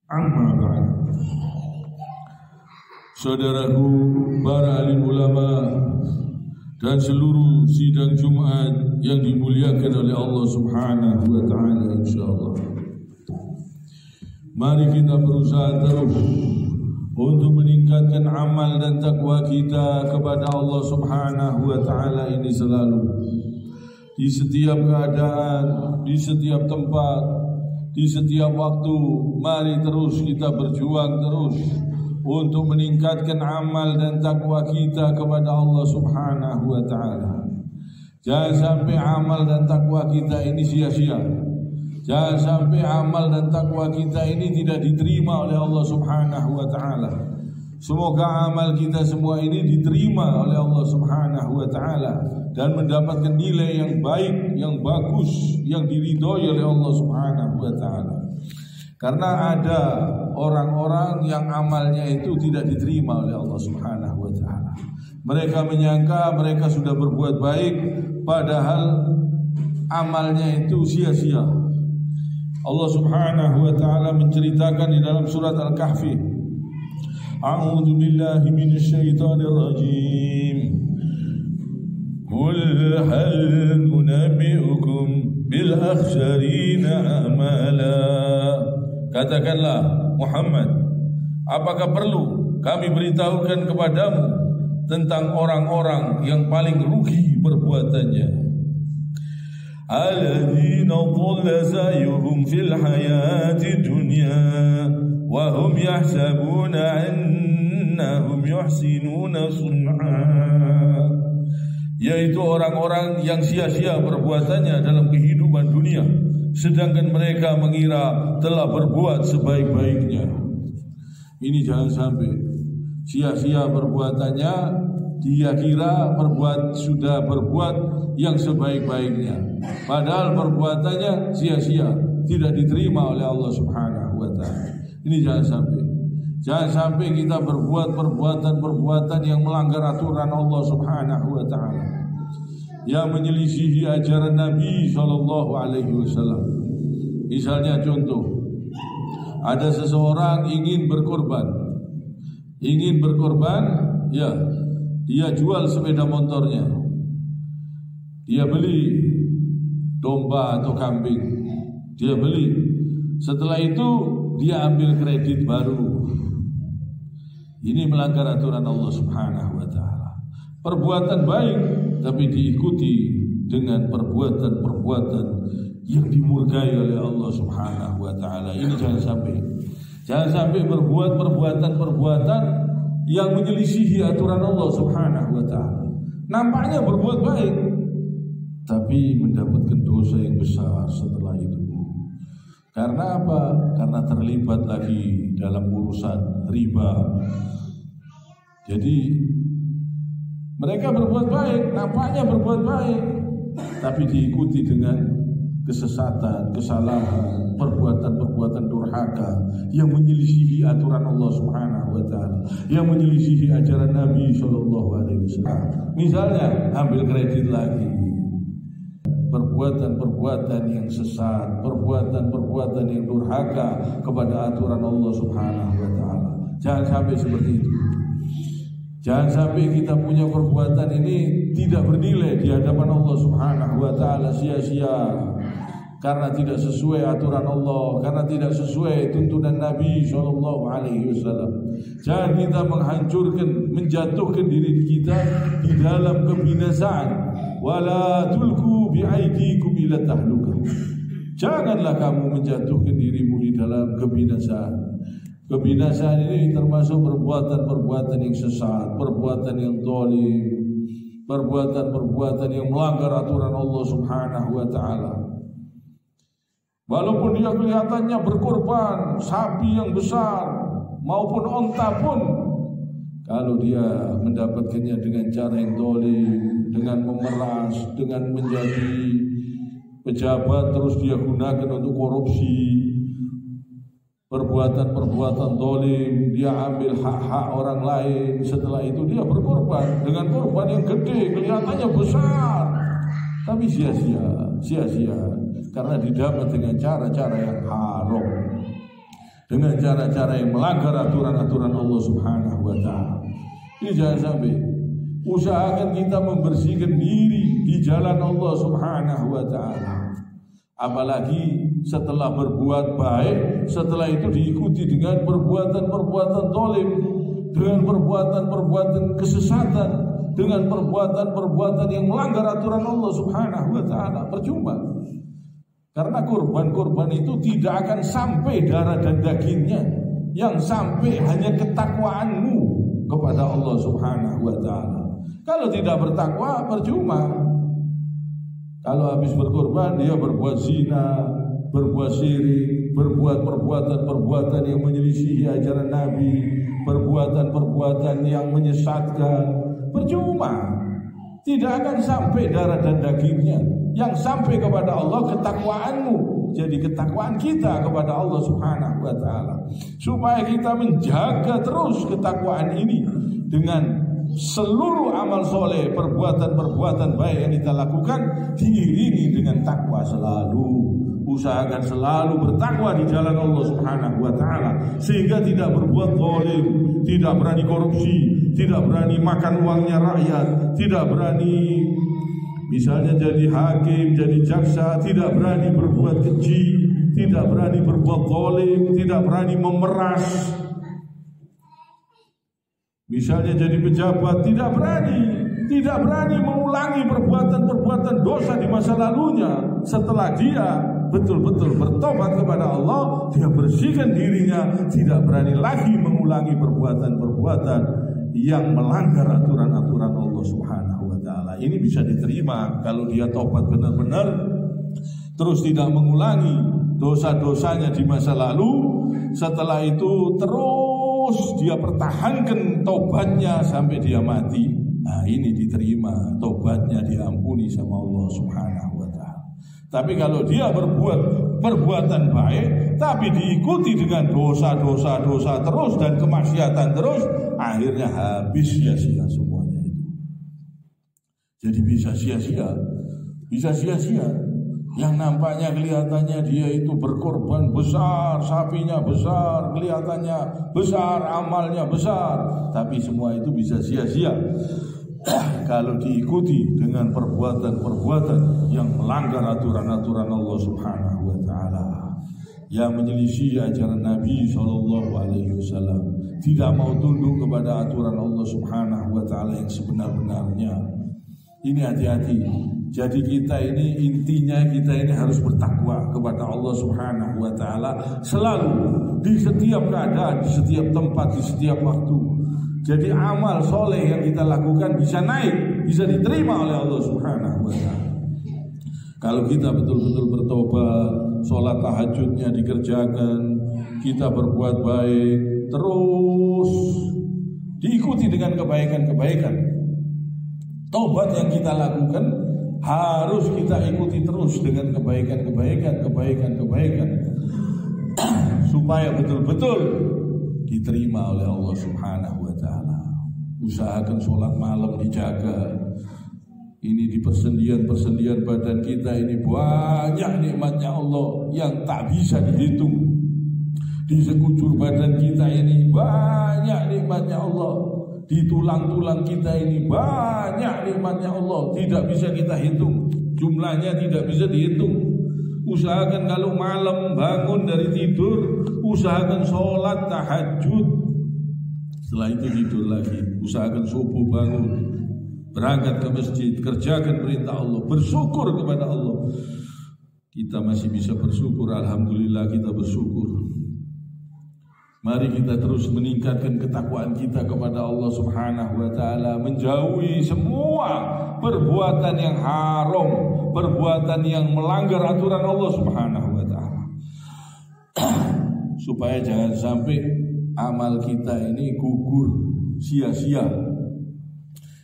Amma ba'd. Saudaraku, para alim ulama dan seluruh sidang Jumat yang dimuliakan oleh Allah Subhanahu wa taala, insyaallah. Mari kita berusaha terus untuk meningkatkan amal dan takwa kita kepada Allah Subhanahu wa taala ini selalu, di setiap keadaan, di setiap tempat, di setiap waktu. Mari terus kita berjuang terus untuk meningkatkan amal dan takwa kita kepada Allah Subhanahu wa taala. Jangan sampai amal dan takwa kita ini sia-sia. Jangan sampai amal dan takwa kita ini tidak diterima oleh Allah Subhanahu wa taala. Semoga amal kita semua ini diterima oleh Allah Subhanahu wa taala dan mendapatkan nilai yang baik, yang bagus, yang diridhoi oleh Allah Subhanahu wa taala. Karena ada orang-orang yang amalnya itu tidak diterima oleh Allah Subhanahu wa taala. Mereka menyangka mereka sudah berbuat baik, padahal amalnya itu sia-sia. Allah Subhanahu wa taala menceritakan di dalam surat Al-Kahfi, A'udzu billahi minasyaitonir rajim. Qul hal nunabbi'ukum bil akhsarina amala. Katakanlah Muhammad, apakah perlu kami beritahukan kepadamu tentang orang-orang yang paling rugi perbuatannya? Alladzina dhalla sa'yuhum fil hayati dunya wa hum yahsabuna annahum yuhsinuna sun'a. Yaitu orang-orang yang sia-sia perbuatannya dalam kehidupan dunia, sedangkan mereka mengira telah berbuat sebaik-baiknya. Ini jangan sampai sia-sia perbuatannya, dia kira sudah berbuat yang sebaik-baiknya, padahal perbuatannya sia-sia, tidak diterima oleh Allah Subhanahu wa taala. Ini jangan sampai kita berbuat perbuatan yang melanggar aturan Allah Subhanahu wa taala, yang menyelisihi ajaran Nabi sallallahu alaihi wasallam. Misalnya contoh, ada seseorang ingin berkorban, ya, dia jual sepeda motornya, dia beli domba atau kambing, dia beli. Setelah itu dia ambil kredit baru. Ini melanggar aturan Allah Subhanahu wa taala. Perbuatan baik tapi diikuti dengan perbuatan yang dimurkai oleh Allah Subhanahu wa taala. Ini jangan sampai berbuat perbuatan yang menyelisihi aturan Allah Subhanahu wa taala. Nampaknya berbuat baik tapi mendapatkan dosa yang besar setelah itu. Karena apa? Karena terlibat lagi dalam urusan riba. Jadi mereka berbuat baik, nampaknya berbuat baik, tapi diikuti dengan kesesatan, kesalahan, perbuatan durhaka yang menyelisihi aturan Allah Subhanahu wa taala, yang menyelisihi ajaran Nabi sallallahu alaihi wasallam. Misalnya ambil kredit lagi. Perbuatan yang sesat, perbuatan yang durhaka kepada aturan Allah Subhanahu wa taala. Jangan sampai seperti itu. Jangan sampai kita punya perbuatan ini tidak bernilai di hadapan Allah Subhanahu wa taala, sia-sia karena tidak sesuai aturan Allah, karena tidak sesuai tuntunan Nabi sallallahu alaihi wasallam. Jangan kita menjatuhkan diri kita di dalam kebinasaan. Wala tulku bi'aidikum ila tahlukah. Janganlah kamu menjatuhkan dirimu di dalam kebinasaan. Kebinasaan ini termasuk perbuatan yang sesat, perbuatan yang zalim, perbuatan yang melanggar aturan Allah Subhanahu wa taala. Walaupun dia kelihatannya berkorban sapi yang besar maupun onta pun, kalau dia mendapatkannya dengan cara yang zalim, dengan memeras, dengan menjadi pejabat terus dia gunakan untuk korupsi, perbuatan zalim, dia ambil hak-hak orang lain. Setelah itu dia berkorban dengan korban yang gede, kelihatannya besar, tapi sia-sia karena didapat dengan cara-cara yang haram. dengan cara-cara yang melanggar aturan-aturan Allah Subhanahu wa taala. Ini jangan sampai. Usahakan kita membersihkan diri di jalan Allah Subhanahu wa taala. Apalagi setelah berbuat baik, setelah itu diikuti dengan perbuatan-perbuatan zalim, dengan perbuatan-perbuatan kesesatan, dengan perbuatan-perbuatan yang melanggar aturan Allah Subhanahu wa taala. Percuma. Karena kurban-kurban itu tidak akan sampai darah dan dagingnya, yang sampai hanya ketakwaanmu kepada Allah Subhanahu wa taala. Kalau tidak bertakwa, percuma. Kalau habis berkorban, dia berbuat zina, berbuat syirik, berbuat perbuatan-perbuatan yang menyelisihi ajaran Nabi, perbuatan-perbuatan yang menyesatkan, percuma. Tidak akan sampai darah dan dagingnya. Yang sampai kepada Allah ketakwaanmu. Jadi ketakwaan kita kepada Allah Subhanahu wa taala. Supaya kita menjaga terus ketakwaan ini dengan seluruh amal soleh, perbuatan-perbuatan baik yang kita lakukan diiringi dengan takwa selalu. Usahakan selalu bertakwa di jalan Allah Subhanahu wa taala, sehingga tidak berbuat zalim, tidak berani korupsi, tidak berani makan uangnya rakyat, tidak berani misalnya jadi hakim, jadi jaksa, tidak berani berbuat keji, tidak berani berbuat zalim, tidak berani memeras. Misalnya jadi pejabat, tidak berani mengulangi perbuatan-perbuatan dosa di masa lalunya. Setelah dia betul-betul bertobat kepada Allah, dia bersihkan dirinya, tidak berani lagi mengulangi perbuatan-perbuatan yang melanggar aturan-aturan Allah Subhanahu wa taala. Ini bisa diterima kalau dia tobat benar-benar, terus tidak mengulangi dosa-dosanya di masa lalu. Setelah itu terus dia pertahankan tobatnya sampai dia mati. Nah, ini diterima, tobatnya diampuni sama Allah Subhanahu wa taala. Tapi kalau dia berbuat perbuatan baik tapi diikuti dengan dosa-dosa terus dan kemaksiatan terus, akhirnya habis sia-sia semuanya itu. Jadi bisa sia-sia. Yang nampaknya kelihatannya dia itu berkorban besar, sapinya besar, kelihatannya besar, amalnya besar, tapi semua itu bisa sia-sia kalau diikuti dengan perbuatan-perbuatan yang melanggar aturan-aturan Allah Subhanahu wa taala, yang menyelisih ajaran Nabi SAW, tidak mau tunduk kepada aturan Allah Subhanahu wa taala yang sebenar-benarnya. Ini hati-hati. Jadi kita ini intinya kita ini harus bertakwa kepada Allah Subhanahu wa taala selalu, di setiap keadaan, di setiap tempat, di setiap waktu. Jadi amal soleh yang kita lakukan bisa naik, bisa diterima oleh Allah Subhanahu wa taala. Kalau kita betul-betul bertobat, sholat tahajudnya dikerjakan, kita berbuat baik, terus diikuti dengan kebaikan-kebaikan. Tobat yang kita lakukan harus kita ikuti terus dengan kebaikan supaya betul-betul diterima oleh Allah Subhanahu wa taala. Usahakan sholat malam dijaga. Ini di persendian badan kita ini banyak nikmatnya Allah yang tak bisa dihitung. Di sekujur badan kita ini banyak nikmatnya Allah. Di tulang-tulang kita ini banyak nikmatnya Allah, tidak bisa kita hitung, jumlahnya tidak bisa dihitung. Usahakan kalau malam bangun dari tidur, usahakan sholat tahajud. Setelah itu tidur lagi. Usahakan subuh bangun, berangkat ke masjid, kerjakan perintah Allah, bersyukur kepada Allah. Kita masih bisa bersyukur, alhamdulillah kita bersyukur. Mari kita terus meningkatkan ketakwaan kita kepada Allah Subhanahu wa taala, menjauhi semua perbuatan yang haram, perbuatan yang melanggar aturan Allah Subhanahu wa taala. Supaya jangan sampai amal kita ini gugur sia-sia.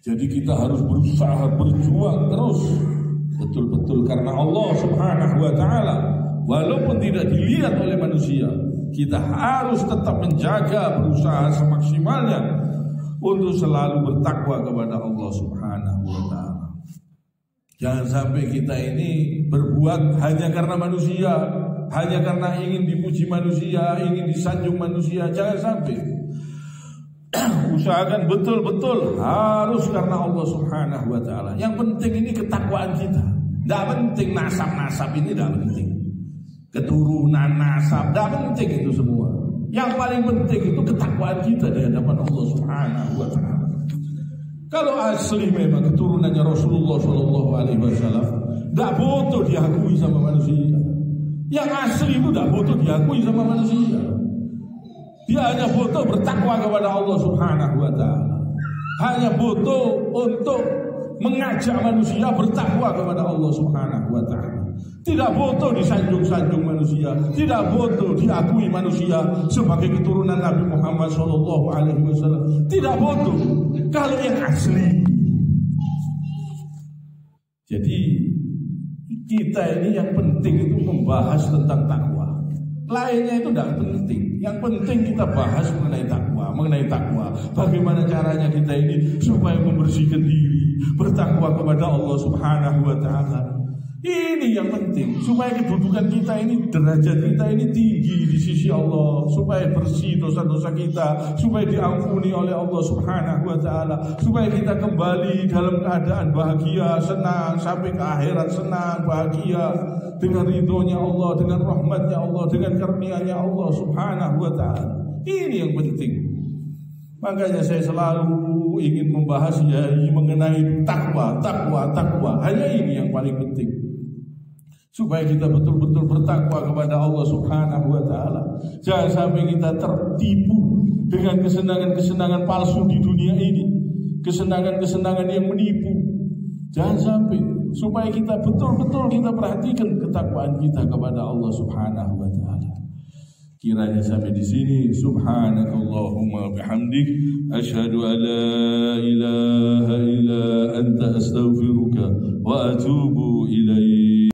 Jadi kita harus berusaha berjuang terus betul-betul karena Allah Subhanahu wa taala, walaupun tidak dilihat oleh manusia. Kita harus tetap menjaga, berusaha semaksimalnya untuk selalu bertakwa kepada Allah Subhanahu wa taala. Jangan sampai kita ini berbuat hanya karena manusia, hanya karena ingin dipuji manusia, ingin disanjung manusia. Jangan sampai. Usahakan betul-betul harus karena Allah Subhanahu wa ta'ala. Yang penting ini ketakwaan kita. Tidak penting nasab-nasab ini, tidak penting. Keturunan nasab, tidak penting itu semua. Yang paling penting itu ketakwaan kita di hadapan Allah Subhanahu wa ta'ala. Kalau asli memang keturunannya Rasulullah Shallallahu Alaihi Wasallam, tidak butuh diakui sama manusia. Yang asli itu tidak butuh diakui sama manusia. Dia hanya butuh bertakwa kepada Allah Subhanahu wa ta'ala. Hanya butuh untuk mengajak manusia bertakwa kepada Allah Subhanahu wa ta'ala. Tidak butuh disanjung-sanjung manusia, tidak butuh diakui manusia sebagai keturunan Nabi Muhammad sallallahu alaihi wasallam. Tidak butuh kalau yang asli. Jadi kita ini yang penting itu membahas tentang takwa. Lainnya itu tidak penting. Yang penting kita bahas mengenai takwa. Bagaimana caranya kita ini supaya membersihkan diri, bertakwa kepada Allah Subhanahu wa ta'ala. Ini yang penting, supaya kedudukan kita ini, derajat kita ini tinggi di sisi Allah, supaya bersih dosa-dosa kita, supaya diampuni oleh Allah Subhanahu wa ta'ala, supaya kita kembali dalam keadaan bahagia, senang, sampai ke akhirat senang, bahagia dengan ridhonya Allah, dengan rahmatnya Allah, dengan karunia-Nya Allah Subhanahu wa ta'ala. Ini yang penting. Makanya saya selalu ingin membahas mengenai takwa. Hanya ini yang paling penting. Supaya kita betul-betul bertakwa kepada Allah Subhanahu wa ta'ala. Jangan sampai kita tertipu dengan kesenangan-kesenangan palsu di dunia ini, kesenangan-kesenangan yang menipu. Jangan sampai. Supaya kita betul-betul kita perhatikan ketakwaan kita kepada Allah Subhanahu wa ta'ala. Kiranya sampai di sini. Subhanakallahumma bihamdik, asyhadu an la ilaha illa anta astaghfiruka wa atubu ilaik.